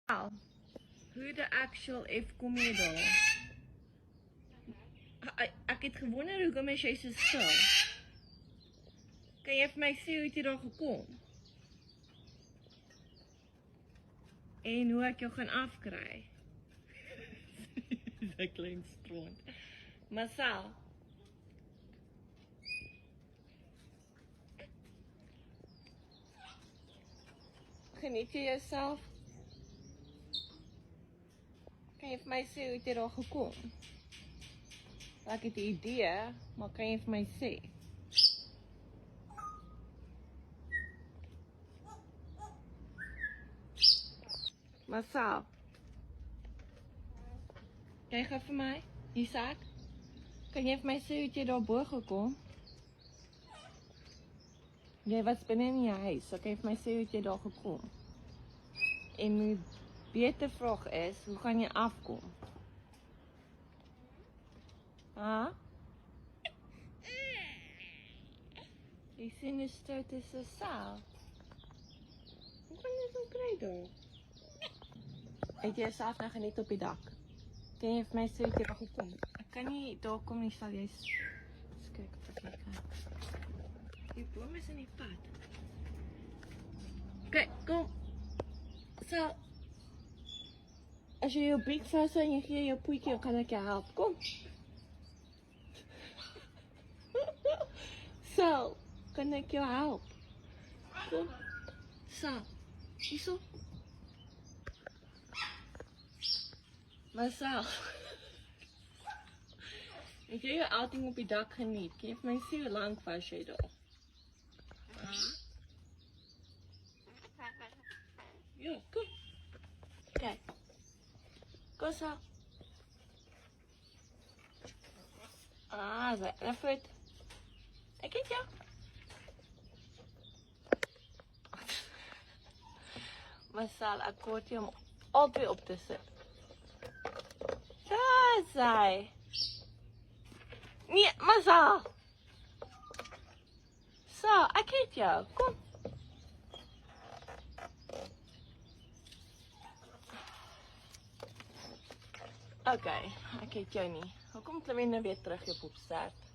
Hoe de actual F kom jy daar? Ek het gewonder hoekom is jy so stil? Kan jy vir my sê hoe het jy daar gekom? En hoe ek jou gaan afkry? Dis 'n klein stront. Marcel. Geniet jy jouself? Kan jy vir my sê hoe het jy daar gekom? Ek het 'n idee, maar kan jy vir my sê? Marcel. Jy gaan vir my, Isak? Kan jy vir my sê hoe het jy daar bo gekom? Jy was binne in die huis, so kan jy vir my sê hoe het jy daar gekom? En my beter vraag is, hoe gaan jy afkom? Ha? Jy sien die stoot is so saal. Hoe gaan jy so kry daar? Het jy jouself nou geniet op die dak? Kan jy vir my sê hoe het jy daar gekom? Ek kan nie daar kom nie, sal jy skrik of ek kan. Die boom is in die pad. Kijk, kom. So. As jy jou biek vashou en jy gee jou poetjie, dan kan ek jou help. Kom. So, kan ek jou help? Kom. So. Hierso. Marcel. Het jy jou outing op die dak geniet? Kan jy vir my sê hoe lank was jy daar? Ja, kom. Kijk. Kom zo. Zo, en voet. Ik eet jou. Marcel, ek hoort jy om albei op te sit. Daar is hy. Nee, Marcel. So, ek eet jou. Kom. Oké, ek eet jou nie. Hoekom klim jy nou weer terug op stert?